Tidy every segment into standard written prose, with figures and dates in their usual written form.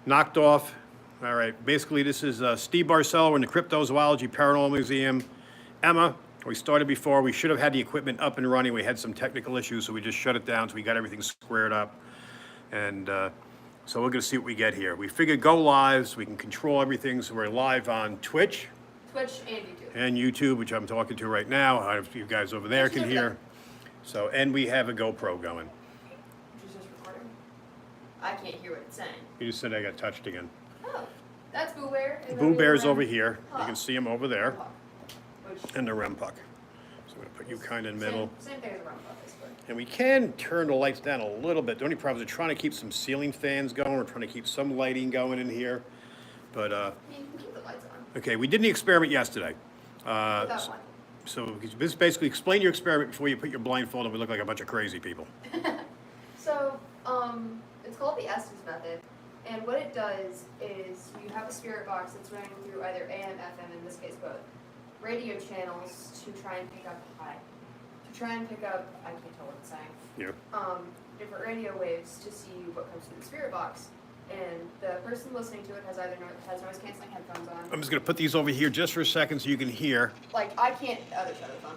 knocked off. All right, basically this is Steve Barcelo in the Cryptozoology Paranormal Museum. Emma, we started before. We should have had the equipment up and running. We had some technical issues, so we just shut it down, so we got everything squared up. And so we're gonna see what we get here. We figured go live so we can control everything, so we're live on Twitch. Twitch and YouTube. And YouTube, which I'm talking to right now. I don't know if you guys over there can hear. So, and we have a GoPro going. Which is just recording. I can't hear what it's saying. You just said I got touched again. Oh, that's Boo Bear. Boo Bear's over here. You can see him over there. Which, And the REM puck. So I'm gonna put you kind of in the middle. Same thing as a REM puck, basically. And we can turn the lights down a little bit. The only problem is we're trying to keep some ceiling fans going. We're trying to keep some lighting going in here. But, I mean, you can keep the lights on. okay, we did the experiment yesterday. Without one. So just basically explain your experiment before you put your blindfold on. We look like a bunch of crazy people. So, it's called the Estes method. And what it does is you have a spirit box that's running through either AM, FM, in this case both, radio channels to try and pick up, I can't tell what it's saying. Yeah. Different radio waves to see what comes through the spirit box. And the person listening to it has noise canceling headphones on. I'm just gonna put these over here just for a second so you can hear. Like, I can't, other side of the phone.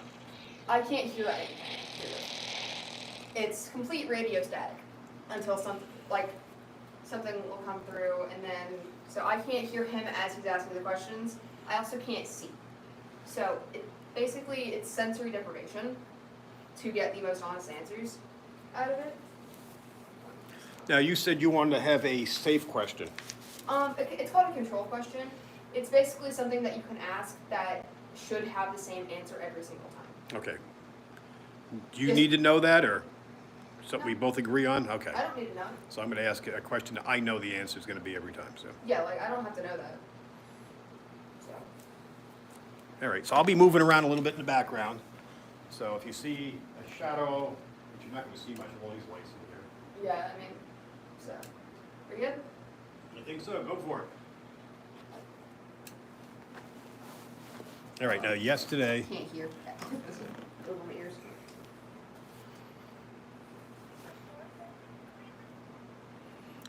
I can't hear anything. It's complete radio static until something will come through, and then, so I can't hear him as he's asking the questions. I also can't see. So, basically, it's sensory deprivation to get the most honest answers out of it. Now, you said you wanted to have a safe question. It's called a control question. It's basically something that you can ask that should have the same answer every single time. Okay. Do you need to know that, or something we both agree on? Okay. I don't need to know. So I'm gonna ask a question that I know the answer is gonna be every time, so. Yeah, like, I don't have to know that. So. All right, so I'll be moving around a little bit in the background. So if you see a shadow, which you're not gonna see much of all these lights in here. Yeah, I mean, so. We good? I think so, go for it. All right, now yesterday, Can't hear. Over my ears.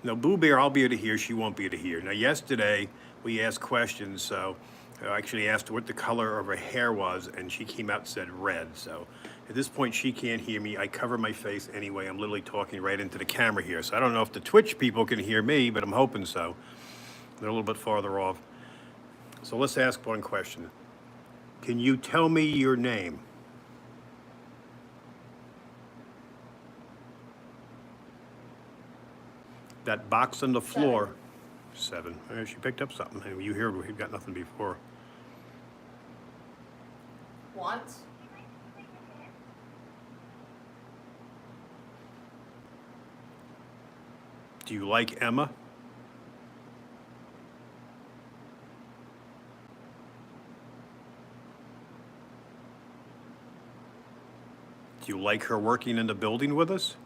no, Boo Bear, I'll be able to hear, she won't be able to hear. Now yesterday, we asked questions, so I actually asked her what the color of her hair was, and she came out and said red. So at this point, she can't hear me. I cover my face anyway. I'm literally talking right into the camera here. So I don't know if the Twitch people can hear me, but I'm hoping so. They're a little bit farther off. So let's ask one question. Can you tell me your name? That box on the floor. 7. She picked up something. You hear we've got nothing before. Once? Do you like Emma? Do you like her working in the building with us?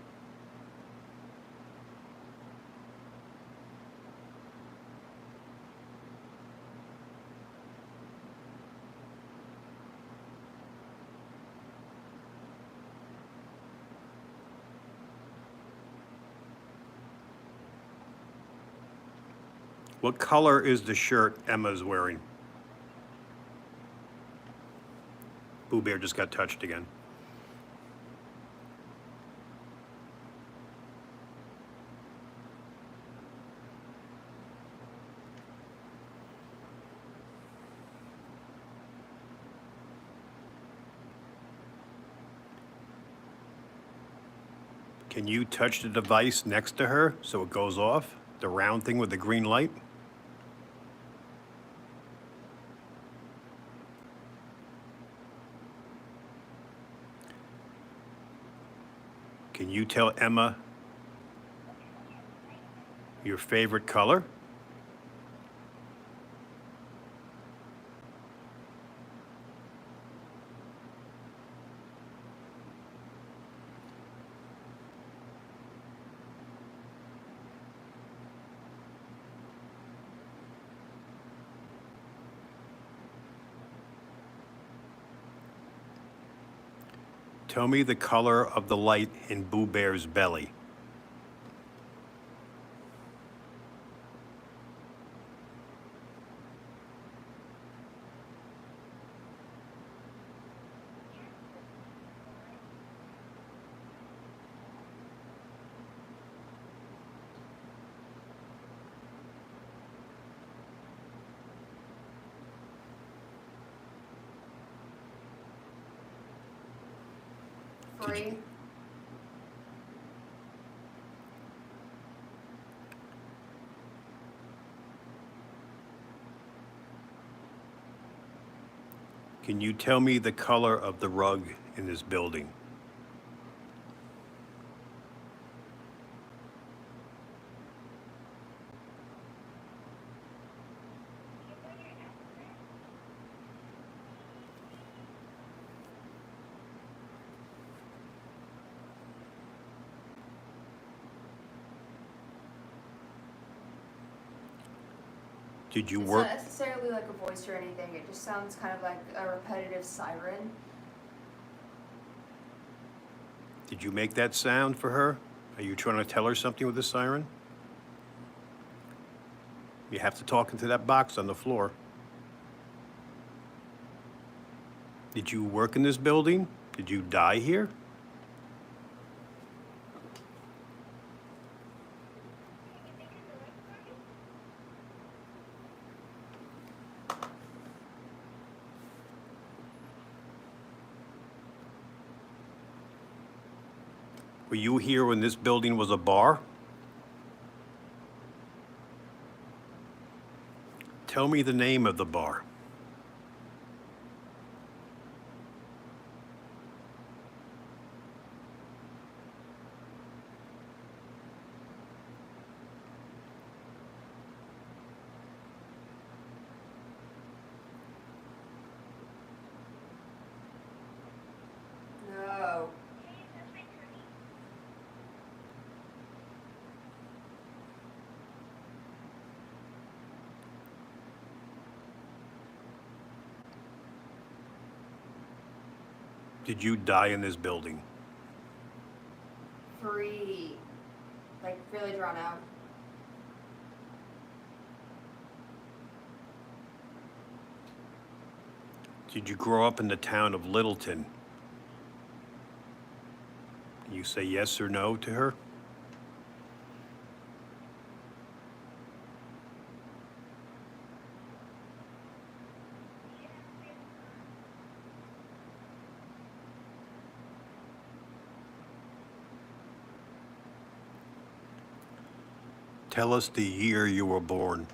What color is the shirt Emma's wearing? Boo Bear just got touched again. Can you touch the device next to her so it goes off? The round thing with the green light? Can you tell Emma your favorite color? Tell me the color of the light in Boo Bear's belly. Free. Can you tell me the color of the rug in this building? Did you It's work? not necessarily like a voice or anything. It just sounds kind of like a repetitive siren. Did you make that sound for her? Are you trying to tell her something with the siren? You have to talk into that box on the floor. Did you work in this building? Did you die here? Were you here when this building was a bar? Tell me the name of the bar. No. Did you die in this building? Free. Like really drawn out. Did you grow up in the town of Littleton? You say yes or no to her? Tell us the year you were born.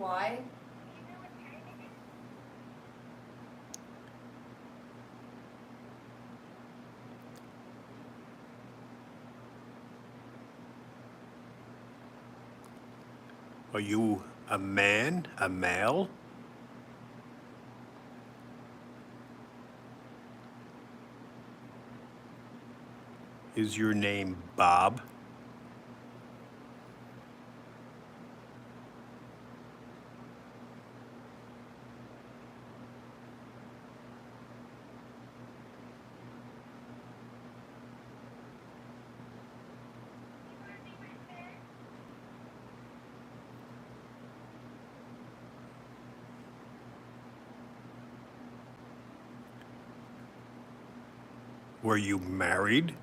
Why? Are you a man, a male? Is your name Bob? Were you married?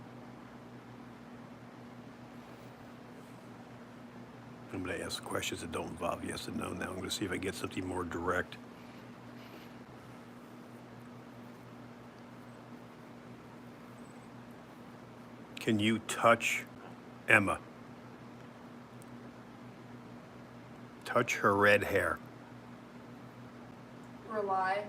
I'm going to ask questions that don't involve yes and no now. I'm going to see if I get something more direct. Can you touch Emma? Touch her red hair. Rely.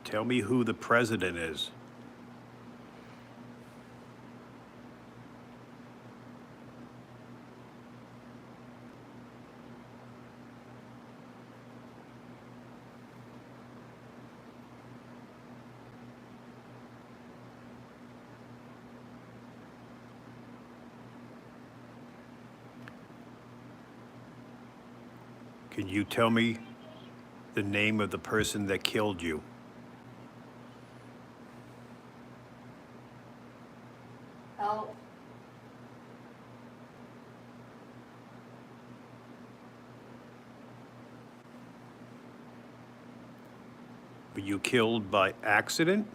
Tell me who the president is. Can you tell me the name of the person that killed you? Help. Were you killed by accident?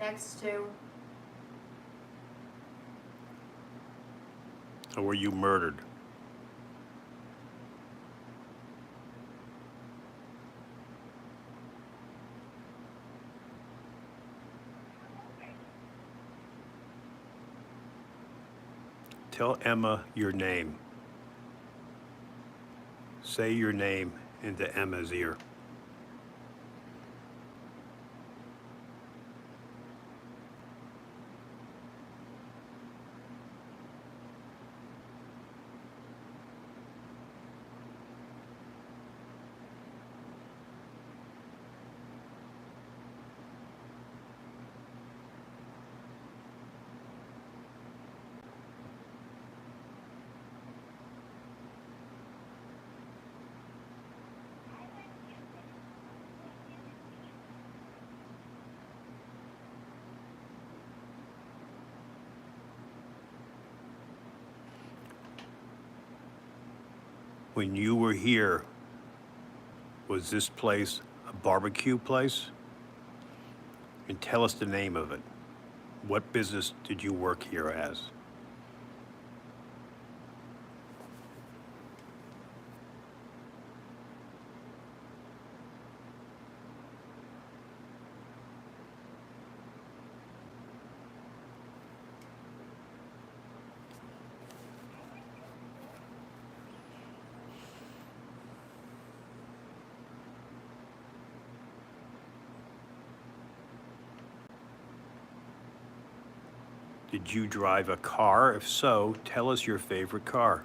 Next to. Or were you murdered? Tell Emma your name. Say your name into Emma's ear. When you were here, was this place a barbecue place? And tell us the name of it. What business did you work here as? Did you drive a car? If so, tell us your favorite car.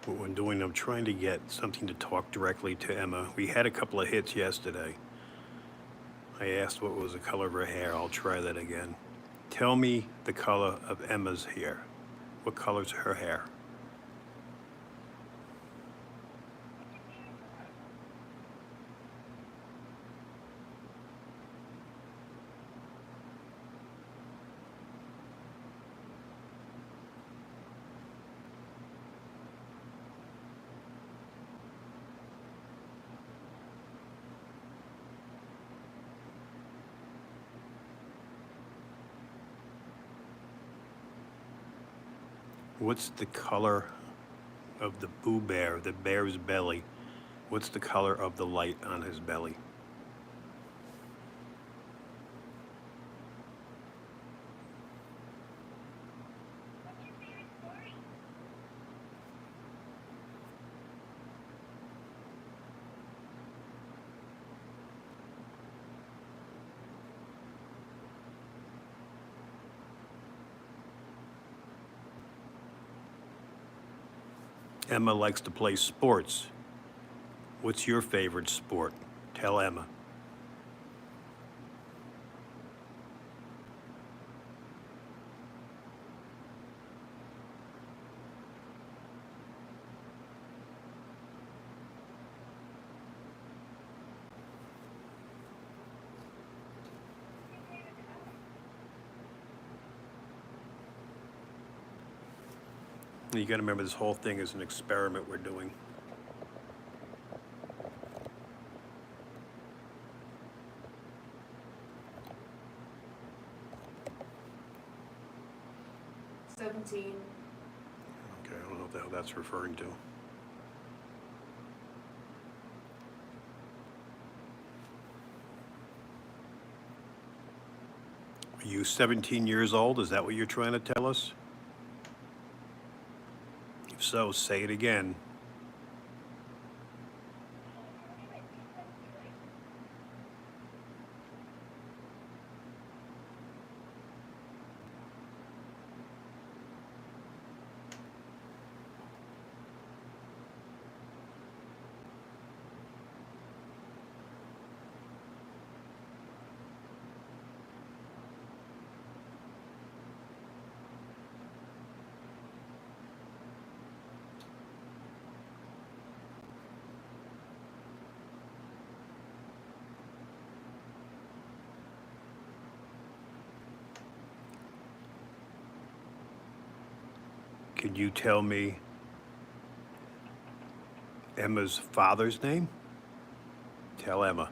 What I'm doing, I'm trying to get something to talk directly to Emma. We had a couple of hits yesterday. I asked what was the color of her hair. I'll try that again. Tell me the color of Emma's hair. What color's her hair? What's the color of the Boo Bear, the bear's belly? What's the color of the light on his belly? Emma likes to play sports. What's your favorite sport? Tell Emma. You got to remember, this whole thing is an experiment we're doing. Okay, I don't know what the hell that's referring to. Are you 17 years old? Is that what you're trying to tell us? If so, say it again. Can you tell me Emma's father's name? Tell Emma.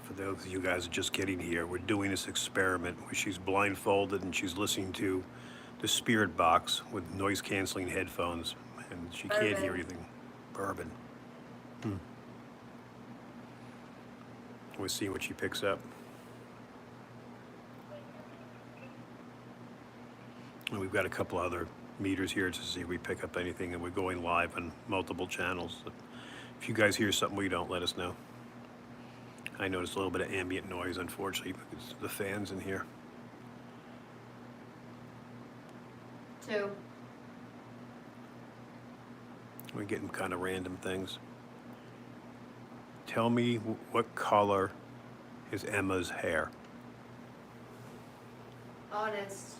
For those of you guys just getting here, we're doing this experiment where she's blindfolded and she's listening to the spirit box with noise canceling headphones, and she can't hear Bourbon. anything. Bourbon. We'll see what she picks up. And we've got a couple other meters here to see if we pick up anything, and we're going live on multiple channels. If you guys hear something we don't, let us know. I noticed a little bit of ambient noise, unfortunately, because of the fans in here. 2. We're getting kind of random things. Tell me what color is Emma's hair? Honest.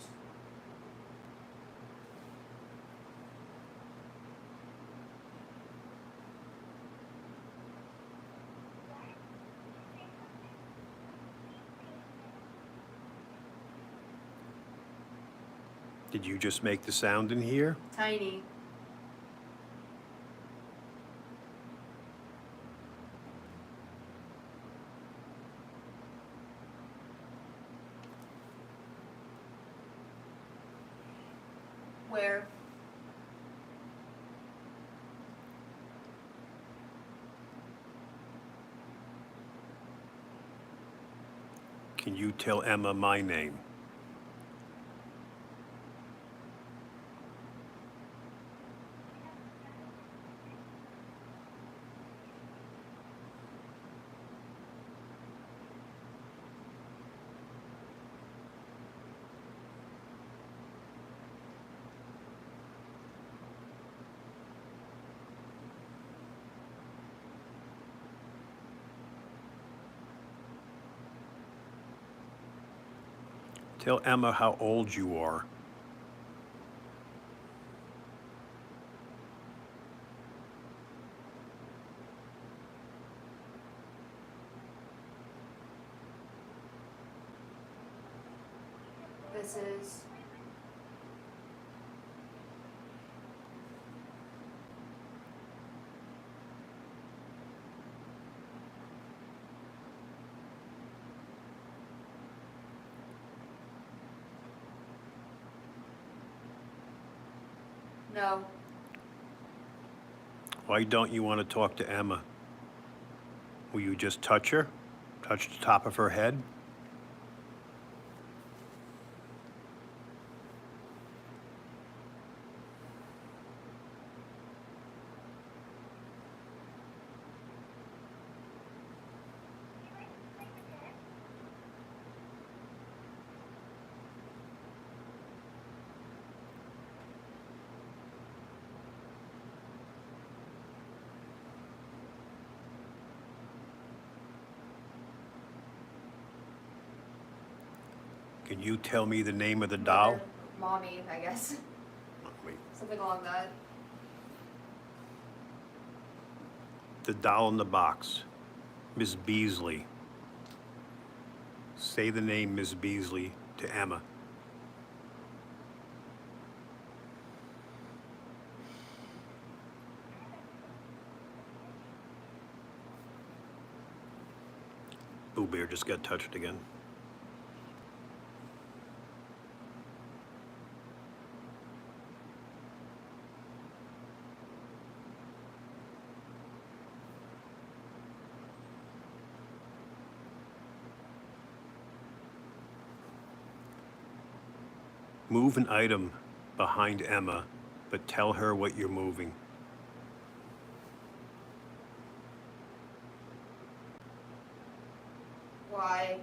Did you just make the sound in here? Tiny. Where? Can you tell Emma my name? Tell Emma how old you are. This is. No. Why don't you want to talk to Emma? Will you just touch her? Touch the top of her head? Can you tell me the name of the doll? Mother, mommy, I guess. Wait. Something along that. The doll in the box. Miss Beasley. Say the name Miss Beasley to Emma. Boo Bear just got touched again. Move an item behind Emma, but tell her what you're moving. Why?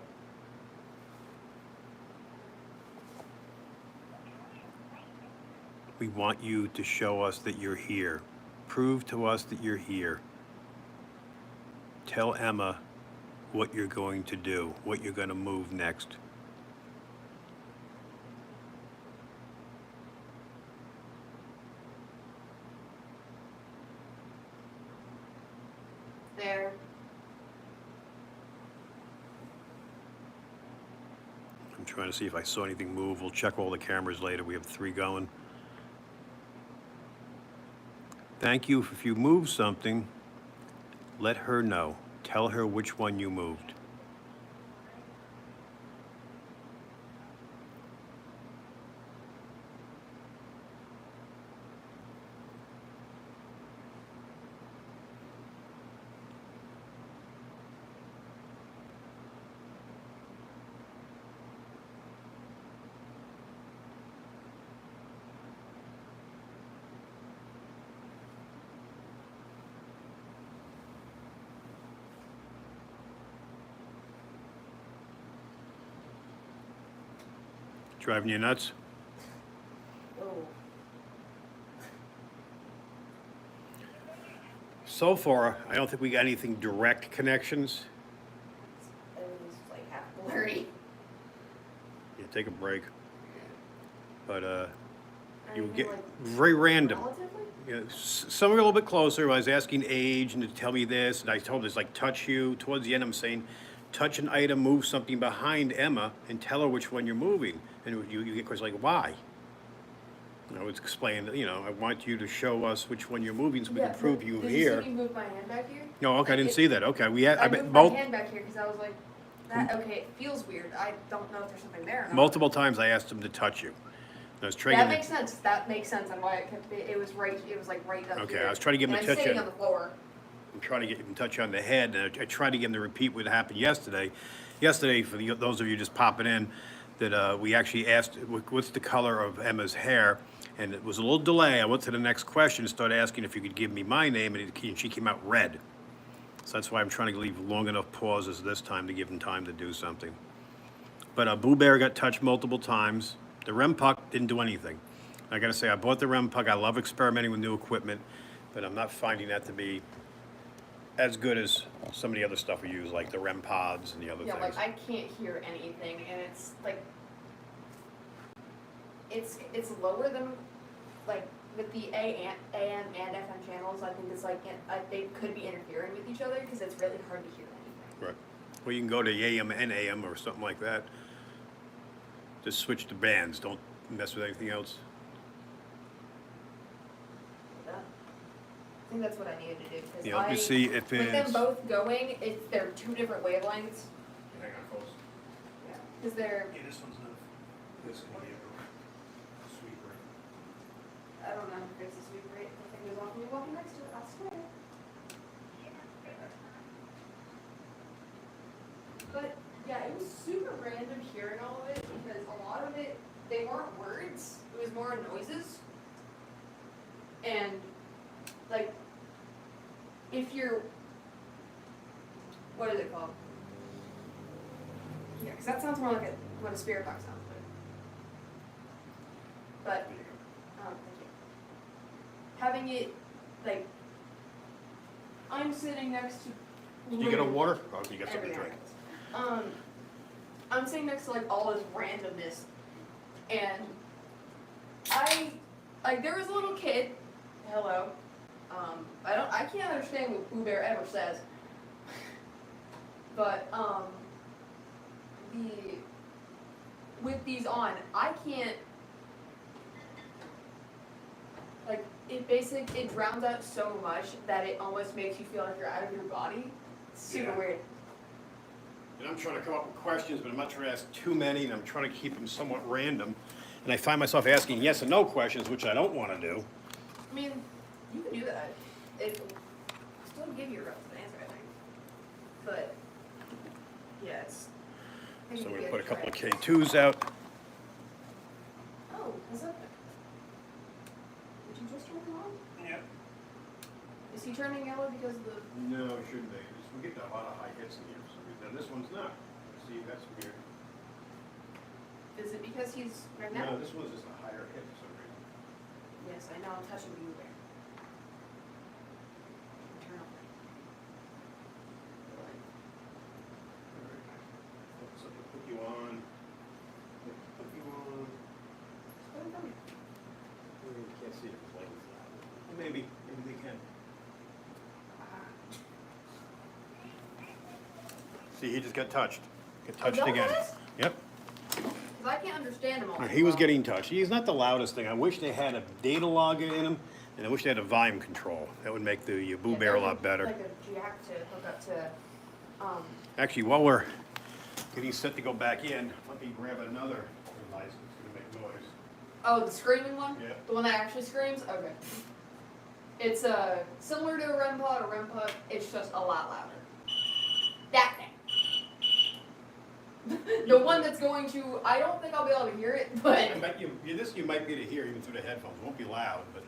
We want you to show us that you're here. Prove to us that you're here. Tell Emma what you're going to do, what you're going to move next. trying to see if I saw anything move. We'll check all the cameras later. We have 3 going. Thank you. If you move something, let her know. Tell her which one you moved. Driving you nuts? Oh. So far, I don't think we got anything direct connections. Everything's like half blurry. Yeah, take a break. But you Anything, get like, very random. Relatively? Yeah, some are a little bit closer. I was asking age and to tell me this, and I told this like touch you. Towards the end, I'm saying, touch an item, move something behind Emma, and tell her which one you're moving. And you get questions like, why? I was explaining, I want you to show us which one you're moving so we can prove you did here. You see me move my hand back here? No, okay, I didn't see that. Okay, I moved my hand back here because I was like, okay, it feels weird. I don't know if there's something there or not. Multiple times I asked him to touch you. I was trying That makes sense. That makes sense on why it kept it was right. It was like right up Okay, here. I was trying to get him and to I'm touch sitting it. on the floor. I'm trying to get him to touch you on the head, and I tried to get him to repeat what happened yesterday. Yesterday, for those of you just popping in, that we actually asked, what's the color of Emma's hair? And it was a little delay. I went to the next question and started asking if you could give me my name, and she came out red. So that's why I'm trying to leave long enough pauses this time to give him time to do something. But Boo Bear got touched multiple times. The REM puck didn't do anything. I gotta say, I bought the REM puck. I love experimenting with new equipment, but I'm not finding that to be as good as some of the other stuff we use, like the REM pods and the other Yeah, things. like I can't hear anything, and it's like it's lower than like with the AM and FM channels. I think it's like they could be interfering with each other because it's really hard to hear anything. Right. Well, you can go to AM and AM or something like that. Just switch the bands. Don't mess with anything else. Yeah. I think that's what I needed to do because Yeah, let me see if with them it's. both going, they're 2 different wavelengths. Hang on, folks. Yeah, because they're Yeah, this one's not. This one here. Sweet rate. I don't know if it's a sweet rate. I think it was off me walking next to it. I swear. But yeah, it was super random hearing all of it because a lot of it, they weren't words, it was more noises. And like, if you're, what is it called? Yeah, because that sounds more like what a spirit box sounds like. But, thank you. Having it, like, I'm sitting next to. Did you get a water? Oh, you got something to Everything. drink. I'm sitting next to like all this randomness, and there was a little kid. Hello. I can't understand what Pooh Bear ever says, but with these on, I can't. Like it drowns out so much that it almost makes you feel like you're out of your body. It's super weird. And I'm trying to come up with questions, but I'm not trying to ask too many, and I'm trying to keep them somewhat random. And I find myself asking yes and no questions, which I don't want to do. I mean, you can do that. It will still give you a relative answer, I think. But, yeah, it's. I think So it'd we be put a couple of try. K2s out. Oh, is that. Did you just turn him on? Yeah. Is he turning yellow because of the. No, it shouldn't be. We get a lot of high hits in here. Now this one's not. See, that's weird. Is it because he's right now? No, this one's just a higher hit for some reason. Yes, I know, I'm touching you there. Turn off. So we'll put you on. Put you on. Put it down. You can't see it. Maybe they can. See, he just got touched. Got touched that what again. that is? Yep. I can't understand him all. He was getting touched. He's not the loudest thing. I wish they had a data logger in him, and I wish they had a volume control. That would make the Boo Bear a lot better. Like a jack to hook up to. Actually, while we're getting set to go back in, let me grab another device that's going to make noise. Oh, the screaming one? Yeah. The one that actually screams? Okay. It's similar to a REM pod. A REM pod, it's just a lot louder. That thing. The one that's going to, I don't think I'll be able to hear it, but. I bet this you might be able to hear even through the headphones. It won't be loud, but.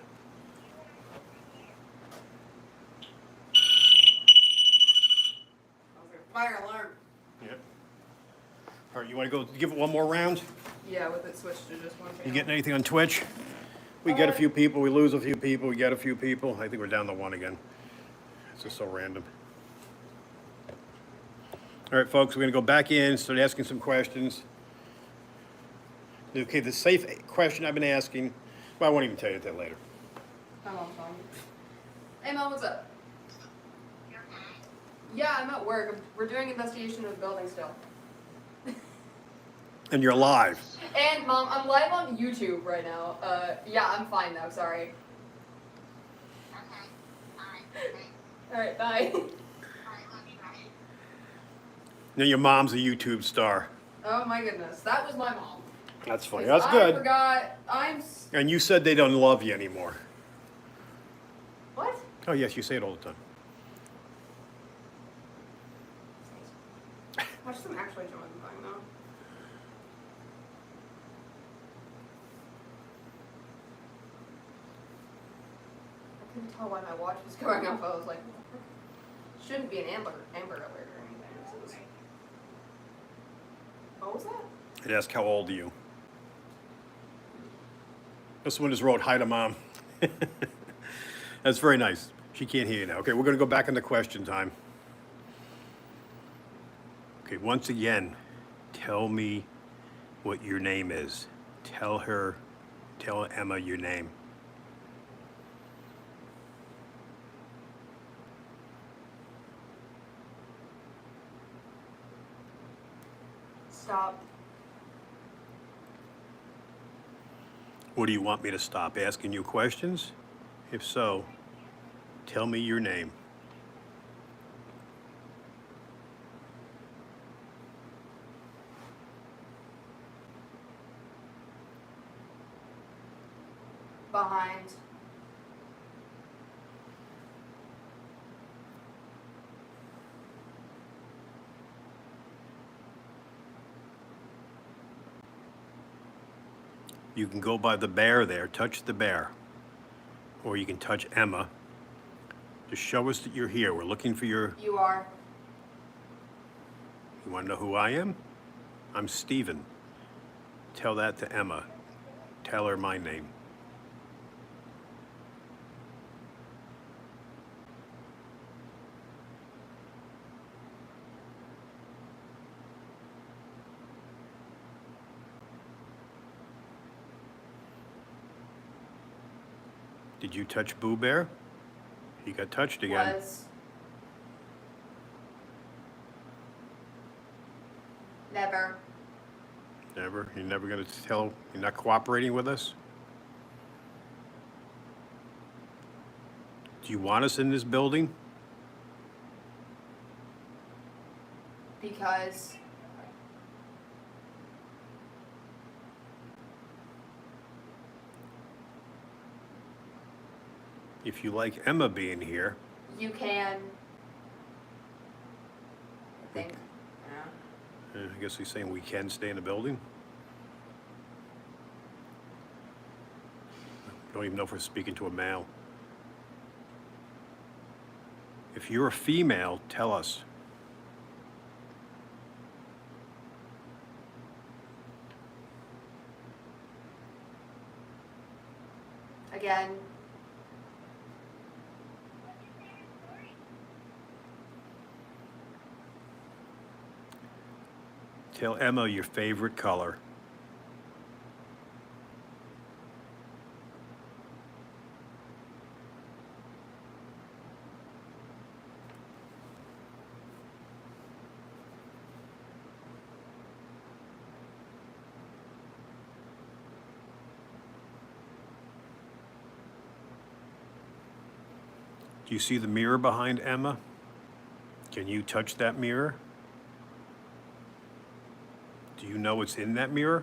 Fire alarm. Yep. All right, you want to go give it one more round? Yeah, with it switched to just one channel. You getting anything on Twitch? We get a few people, we lose a few people, we get a few people. I think we're down to one again. It's just so random. All right, folks, we're going to go back in, start asking some questions. Okay, the safe question I've been asking, well, I won't even tell you that later. My mom's calling me. Hey, Mom, what's up? Yeah, I'm at work. We're doing investigation of the building still. And you're live. And, Mom, I'm live on YouTube right now. Yeah, I'm fine now, sorry. Alright, bye. Now your mom's a YouTube star. Oh my goodness, that was my mom. That's funny. 'Cause That's good. I forgot, And you said they don't love you anymore. What? Oh, yes, you say it all the time. Watch them actually join the thing, though. I couldn't tell why my watch was going off. I was like, shouldn't be an Amber Alert or anything. This is... What was that? It asked, how old are you? This one just wrote, hi to Mom. That's very nice. She can't hear you now. Okay, we're going to go back into question time. Okay, once again, tell me what your name is. Tell Emma your name. Stop. What do you want me to stop asking you questions? If so, tell me your name. Behind. You can go by the bear there, touch the bear. Or you can touch Emma. Just show us that you're here. We're looking for your... You are. You want to know who I am? I'm Steven. Tell that to Emma. Tell her my name. Did you touch Boo Bear? He got touched again. Was. Never. Never? You're never going to tell? You're not cooperating with us? Do you want us in this building? Because. If you like Emma being here, You can. I think. Yeah. I guess he's saying we can stay in the building. Don't even know if we're speaking to a male. If you're a female, tell us. Again. Tell Emma your favorite color. Do you see the mirror behind Emma? Can you touch that mirror? Do you know what's in that mirror?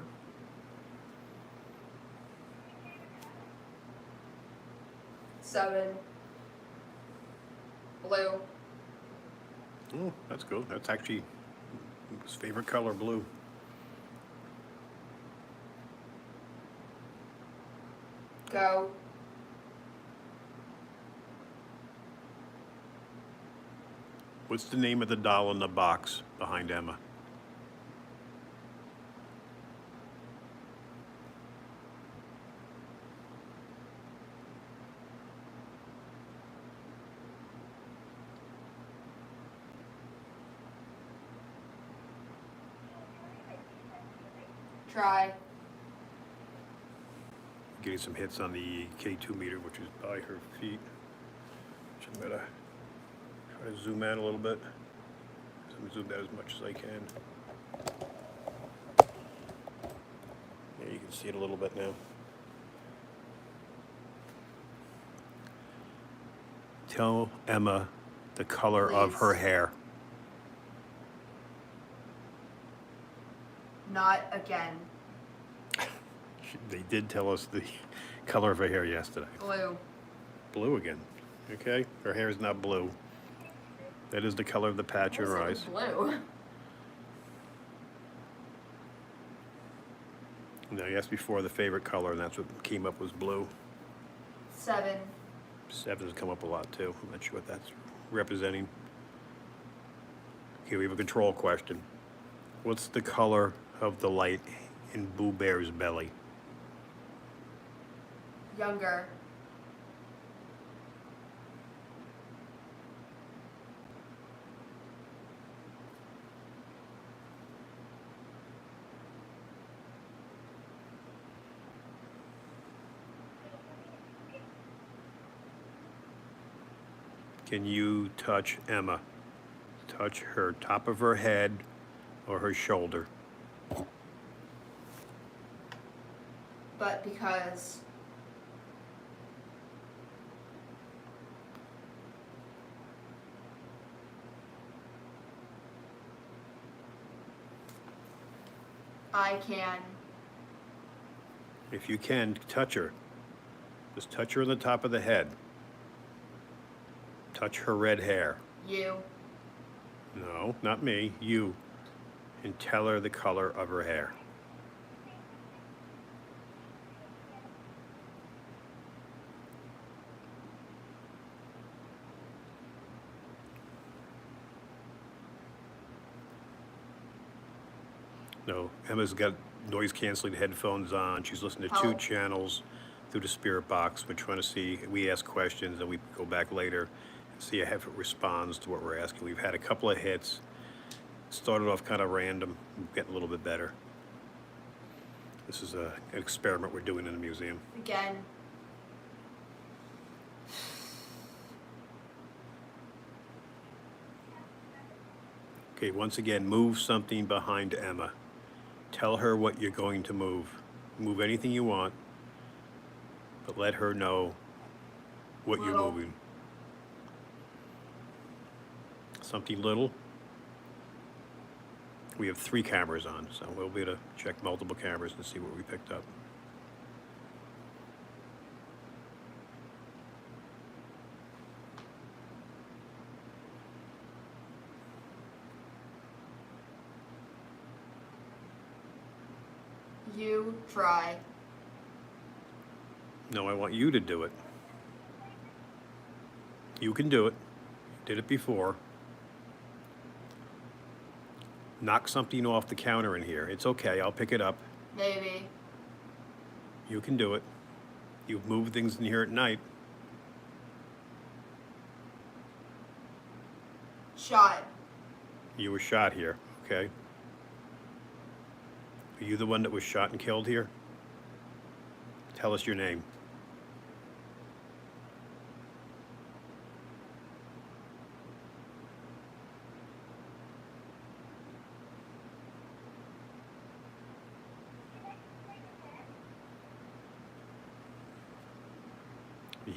Seven. Blue. Oh, that's good. That's actually his favorite color, blue. Go. What's the name of the doll in the box behind Emma? Try. Getting some hits on the K2 meter, which is by her feet. Which I'm gonna try to zoom out a little bit. I'm zoom out as much as I can. Yeah, you can see it a little bit now. Tell Emma the color of her Please. hair. Not again. They did tell us the color of her hair yesterday. Blue. Blue again. Okay, her hair is not blue. That is the color of the patch in her eyes. Blue. Now, you asked before the favorite color, and that's what came up was blue. 7. 7's come up a lot too. I'm not sure what that's representing. Okay, we have a control question. What's the color of the light in Boo Bear's belly? Younger. Can you touch Emma? Touch her top of her head or her shoulder. But because I can. If you can, touch her. Just touch her on the top of the head. Touch her red hair. You. No, not me, you. And tell her the color of her hair. No, Emma's got noise canceling headphones on. She's listening to two Help. channels through the spirit box. We're trying to see, we ask questions and we go back later and see if it responds to what we're asking. We've had a couple of hits. Started off kind of random, getting a little bit better. This is an experiment we're doing in the museum. Again. Okay, once again, move something behind Emma. Tell her what you're going to move. Move anything you want, but let her know what you're Little. moving. Something little. We have 3 cameras on, so we'll be able to check multiple cameras and see what we picked up. You try. No, I want you to do it. You can do it. Did it before. Knock something off the counter in here. It's okay, I'll pick it up. Maybe. You can do it. You've moved things in here at night. Shot. You were shot here, okay? Are you the one that was shot and killed here? Tell us your name.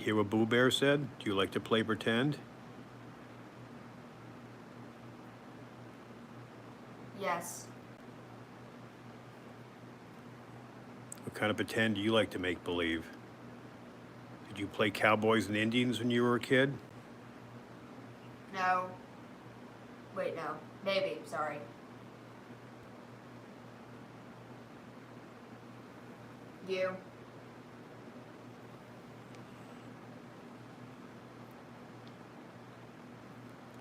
Hear what Boo Bear said? Do you like to play pretend? Yes. What kind of pretend do you like to make believe? Did you play cowboys and Indians when you were a kid? No. Wait, no. Maybe. Sorry. You.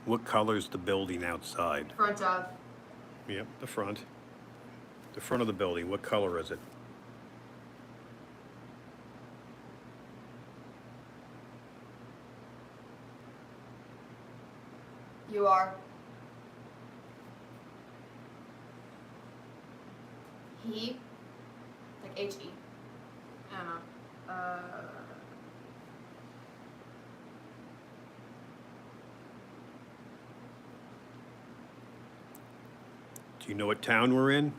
What color's the building outside? Front of. Yep, the front. The front of the building, what color is it? You are. He. Like H-E. I don't know. Do you know what town we're in?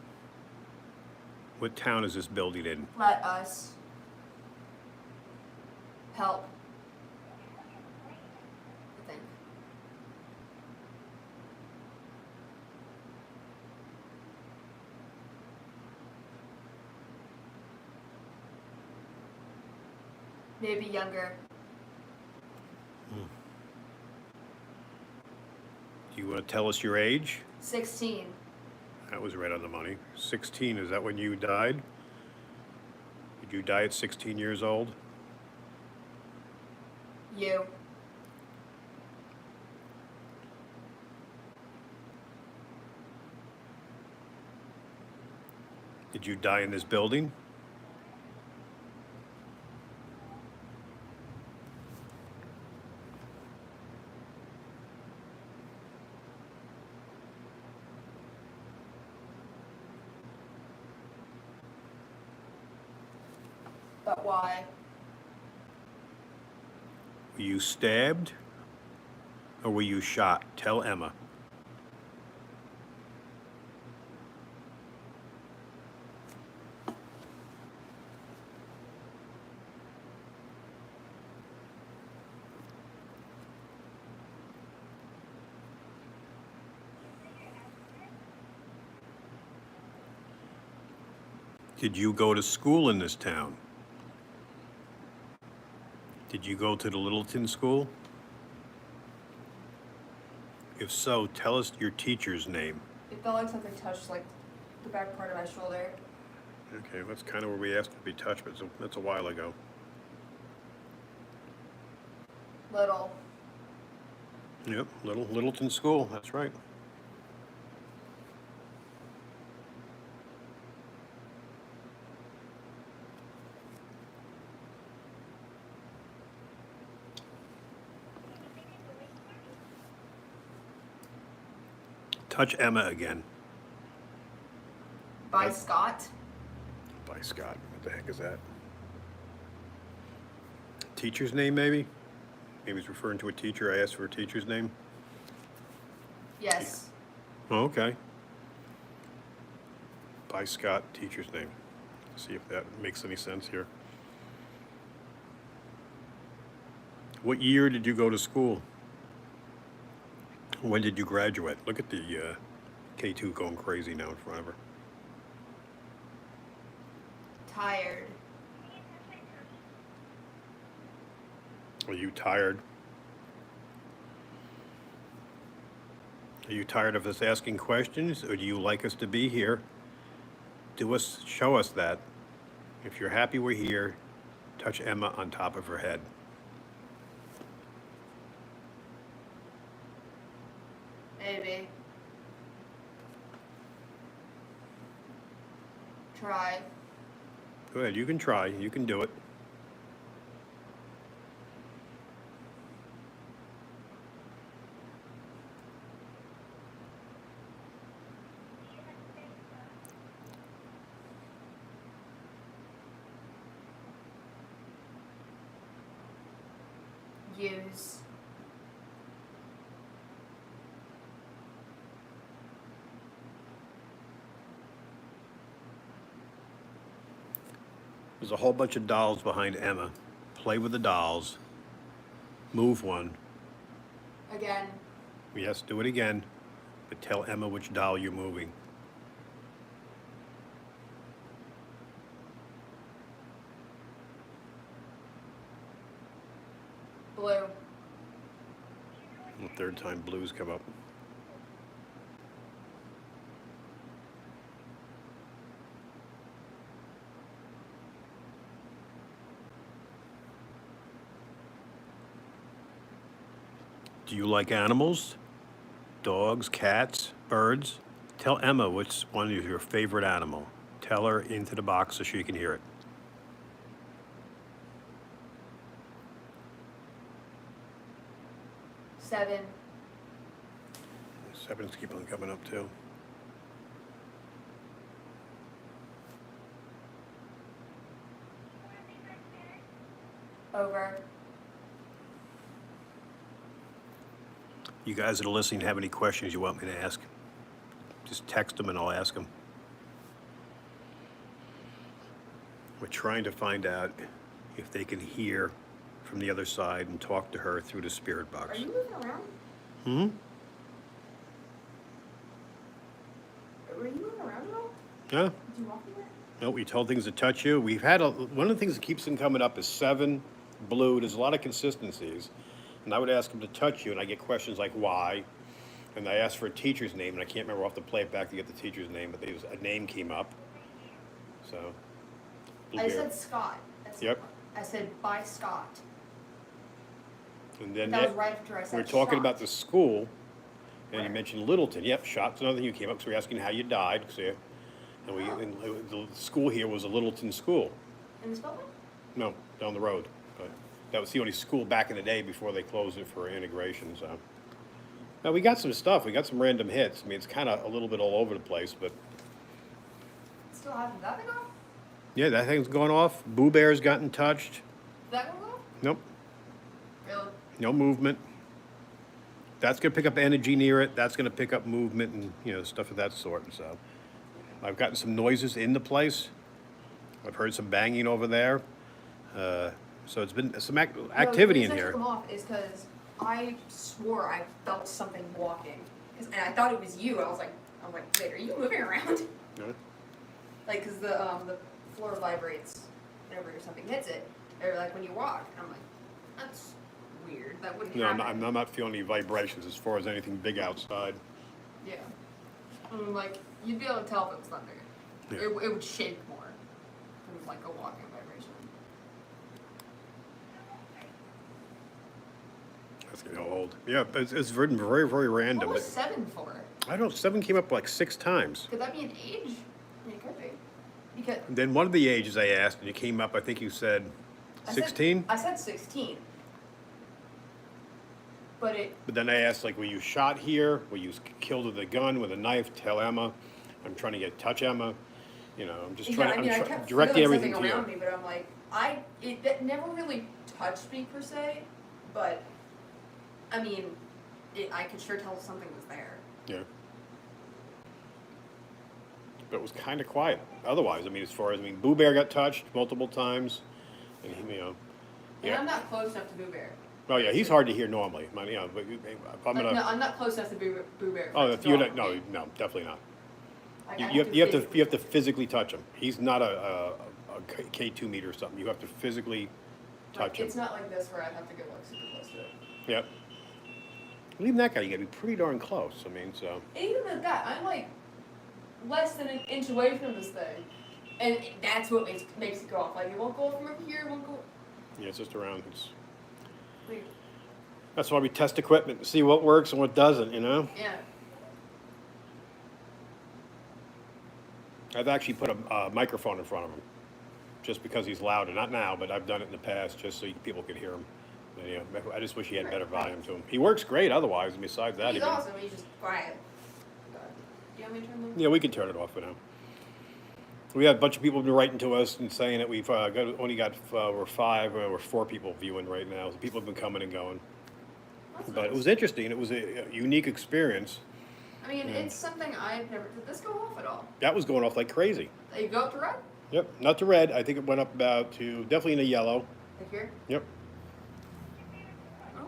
What town is this building in? Let us help. I think. Maybe younger. Do you want to tell us your age? 16. That was right on the money. 16, is that when you died? Did you die at 16 years old? You. Did you die in this building? But why? Were you stabbed? Or were you shot? Tell Emma. Did you go to school in this town? Did you go to the Littleton school? If so, tell us your teacher's name. It felt like something touched like the back part of my shoulder. Okay, that's kind of where we asked to be touched, but that's a while ago. Little. Yep, Littleton school, that's right. Touch Emma again. By Scott. By Scott. What the heck is that? Teacher's name, maybe? Maybe he's referring to a teacher. I asked for a teacher's name. Yes. Oh, okay. By Scott, teacher's name. See if that makes any sense here. What year did you go to school? When did you graduate? Look at the K2 going crazy now in front of her. Tired. Are you tired? Are you tired of us asking questions, or do you like us to be here? Show us that. If you're happy we're here, touch Emma on top of her head. Maybe. Try. Go ahead, you can try. You can do it. Use. There's a whole bunch of dolls behind Emma. Play with the dolls. Move one. Again. Yes, do it again. But tell Emma which doll you're moving. Blue. The third time blues come up. Do you like animals? Dogs, cats, birds? Tell Emma which one is your favorite animal. Tell her into the box so she can hear it. Seven. Sevens keep on coming up too. Over. You guys that are listening have any questions you want me to ask? Just text them and I'll ask them. We're trying to find out if they can hear from the other side and talk to her through the spirit Are box. you moving around? Hmm? Were you moving around at all? Yeah? Did you walk anywhere? No, we told things to touch you. We've had one of the things that keeps them coming up is 7, blue. There's a lot of consistencies. And I would ask them to touch you, and I get questions like why. And I asked for a teacher's name, and I can't remember. I'll have to play it back to get the teacher's name, but a name came up. So. I said Scott. That's Yep. I said by Scott. And then That was right after I said we're talking shot. about the school, and you Where? mentioned Littleton. Yep, shot's another thing you came up, so we're asking how you died. And the school here was a Littleton school. In this building? No, down the road. But that was the only school back in the day before they closed it for integration. So now we got some stuff. We got some random hits. I mean, it's kind of a little bit all over the place, but Still having that thing off? yeah, that thing's going off. Boo Bear's gotten touched. Is that going off? Nope, Really? no movement. That's gonna pick up energy near it. That's gonna pick up movement and stuff of that sort. So I've gotten some noises in the place. I've heard some banging over there. So it's been some activity in The reason I here. took them off is because I swore I felt something walking, and I thought it was you. I was like, wait, are you moving around? Yeah. Like, cause the floor vibrates whenever something hits it, or like when you walk. And I'm like, that's weird. That wouldn't No, happen. I'm not feeling any vibrations as far as anything big outside. Yeah. Like, you'd be able to tell if it was thunder. Yeah. It would shake more from like a walking vibration. That's getting old. Yeah, it's very, very, very random. What was 7 for? I don't know, 7 came up like 6 times. Could that be an age? I mean, it could be. Because And then one of the ages I asked, and you came up, I think you said I said- 16? I said 16. But But then I asked, like, were you shot here? Were you killed with a gun, with a knife? Tell Emma. I'm trying to touch Emma. I'm just trying I to, kept directing feeling everything something to around you. me, but I'm like, that never really touched me per se, but I mean, I could sure tell something was there. Yeah. But it was kind of quiet. Otherwise, as far as, Boo Bear got touched multiple times. And And yeah. I'm not close enough to Boo Bear. Oh, yeah, he's hard to hear normally. But if I'm Like, going no, to. I'm not close enough to Boo Bear. Oh, for if it to you're draw not, me. no, definitely not. Like, You I have to physically touch him. He's not a K2 meter or something. You have to physically touch him. It's not like this where I have to get like super close to it. Yep. And even that guy, you gotta be pretty darn close. So. And even at that, I'm like less than an inch away from this thing, and that's what makes it go off. Like it won't go off from over here, it won't go. Yeah, it's just around. Weird. That's why we test equipment and see what works and what doesn't. Yeah. I've actually put a microphone in front of him, just because he's louder. Not now, but I've done it in the past, just so people could hear him. And, I just wish he had better volume to him. He works great otherwise. And besides that, He's awesome. He's just quiet. Do you want me to turn the? Yeah, we can turn it off for now. We had a bunch of people been writing to us and saying that we've we're 4 people viewing right now. So people have been coming and going. That's But it nice. was interesting. It was a unique experience. I mean, it's something I've never. Did this go off at all? That was going off like crazy. You go up to red? Yep, not to red. I think it went up about to definitely in the yellow. Like here? Yep. Oh.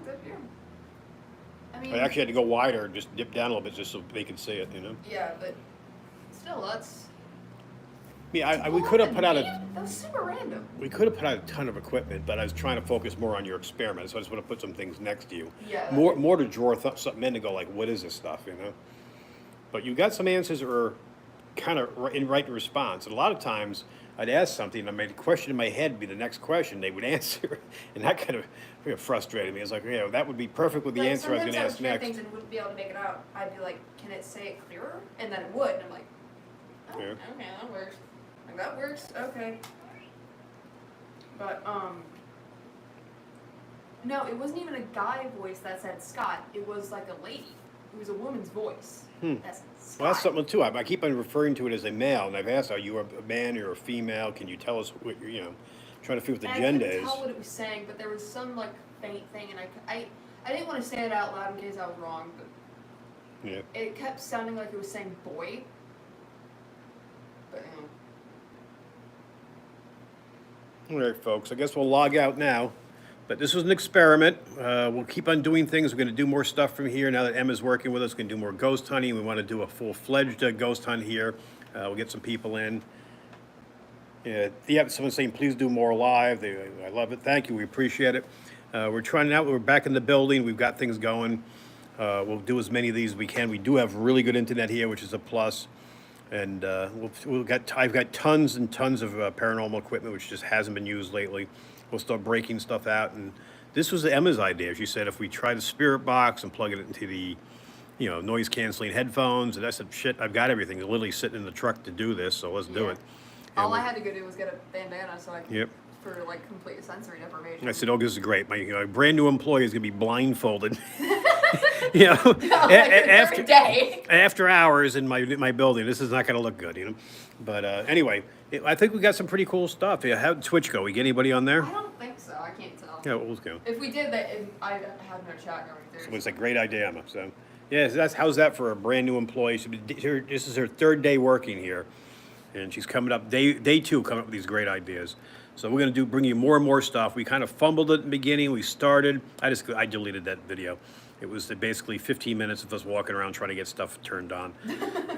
mean, I actually had to go wider, just dip down a little bit just so they could see it, you know? yeah, but still, that's. Yeah, we could have put out That was super random. we could have put out a ton of equipment, but I was trying to focus more on your experiment, so I just want to put some things next to you. Yeah. More to draw something in to go like, what is this stuff, you know? But you got some answers that are kind of in right response. And a lot of times I'd ask something, and the question in my head be the next question they would answer, and that kind of frustrated me. It's like, that would be perfect with the answer I was going to ask next. Things and wouldn't be able to make it out. I'd be like, can it say it clearer? And then it would, and I'm like, oh, Yeah. okay, that works. Like, that works, okay. But, no, it wasn't even a guy voice that said Scott. It was like a lady. It was a woman's voice. That said Scott. Well, that's something too. I keep on referring to it as a male, and I've asked, are you a man or a female? Can you tell us what trying to figure what the gender I is. couldn't tell what it was saying, but there was some like faint thing, and I didn't want to say it out loud in case I was wrong, but Yeah. it kept sounding like it was saying boy. But All right, folks. I guess we'll log out now. But this was an experiment. We'll keep on doing things. We're going to do more stuff from here. Now that Emma's working with us, we're going to do more ghost hunting. We want to do a full-fledged ghost hunt here. We'll get some people in. Yeah, someone's saying, please do more live. I love it. Thank you. We appreciate it. We're trying it out. We're back in the building. We've got things going. We'll do as many of these as we can. We do have really good internet here, which is a plus. And I've got tons and tons of paranormal equipment, which just hasn't been used lately. We'll start breaking stuff out. And this was Emma's idea. She said if we try the spirit box and plug it into the, noise canceling headphones. And I said, shit, I've got everything. They're literally sitting in the truck to do this, so let's do it. all I had to go do was get a bandana so I could, Yep. for like complete sensory deprivation. And I said, oh, this is great. My brand new employee is going to be blindfolded. Every day. After hours in my building. This is not going to look good, But anyway, I think we got some pretty cool stuff. Yeah, how'd Twitch go? We get anybody on there? I don't think so. I can't tell. Yeah, we'll go. If we did that, I have no chat going through. So it's a great idea, Emma. So, yeah, how's that for a brand new employee? This is her third day working here, and she's coming up day two, coming up with these great ideas. So we're gonna bring you more and more stuff. We kind of fumbled it in the beginning. We started. I deleted that video. It was basically 15 minutes of us walking around trying to get stuff turned on,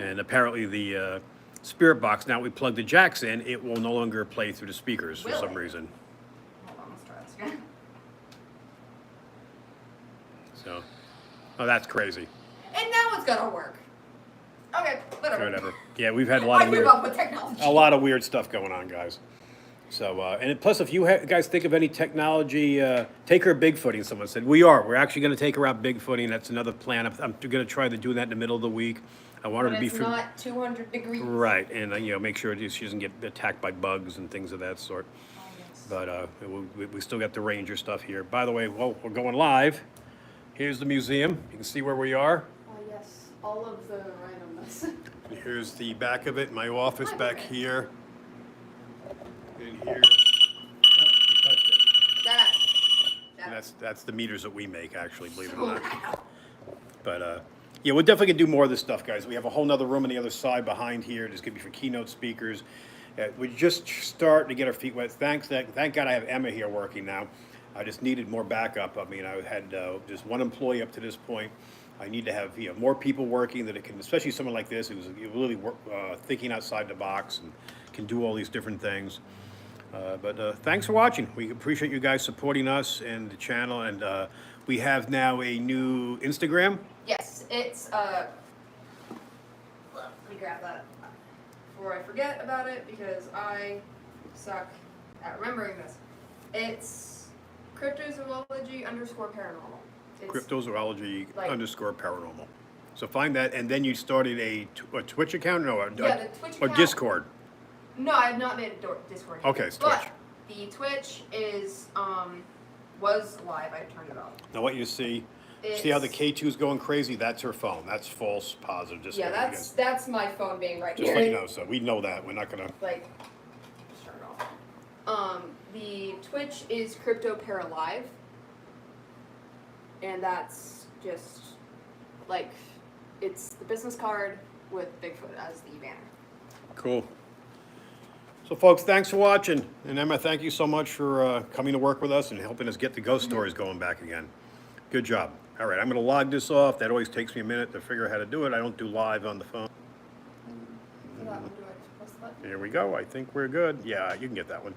and apparently the spirit box. Now we plug the jacks in, it will no longer play through the speakers for some reason. Hold on, let's try this again. So, oh, that's crazy. And now it's gonna work. Okay, whatever. Yeah, we've had a lot I of give weird, up with technology. a lot of weird stuff going on, guys. So, and plus, if you guys think of any technology, take her bigfooting. Someone said we're actually going to take her out bigfooting. That's another plan. I'm going to try to do that in the middle of the week. I want her When to be it's not 200 degrees. right, and make sure she doesn't get attacked by bugs and things of that sort. Oh, yes. But we still got the ranger stuff here. By the way, we're going live. Here's the museum. You can see where we are. Oh yes, all of the randomness. Here's the back of it. My office back here. In here. Yep, you touched it. And that's the meters that we make, actually, believe it or not. But yeah, we're definitely gonna do more of this stuff, guys. We have a whole nother room on the other side behind here. There's gonna be for keynote speakers. We're just starting to get our feet wet. Thank God I have Emma here working now. I just needed more backup. I mean, I had just one employee up to this point. I need to have more people working that it can, especially someone like this who's really thinking outside the box and can do all these different things. But thanks for watching. We appreciate you guys supporting us and the channel. And we have now a new Instagram. Yes, it's let me grab that before I forget about it because I suck at remembering this. It's Cryptozoology _paranormal. It's Cryptozoology like- _paranormal. So find that, and then you started a Twitch account? No, the Twitch or account. Discord. No, I have not made a Discord yet. Okay, it's but Twitch. the Twitch is was live. I turned it off. Now what you see how the K2 is going crazy? That's her phone. That's false positive. Just Yeah, so you guys- that's my phone being right just here. let you know. So we know that. We're not gonna. Like, just turn it off. The Twitch is Crypto_Live, and that's just like it's the business card with Bigfoot as the banner. Cool. So folks, thanks for watching. And Emma, thank you so much for coming to work with us and helping us get the ghost stories going back again. Good job. All right, I'm gonna log this off. That always takes me a minute to figure out how to do it. I don't do live on the phone. For that one, do I just press the button? Here we go. I think we're good. Yeah, you can get that one.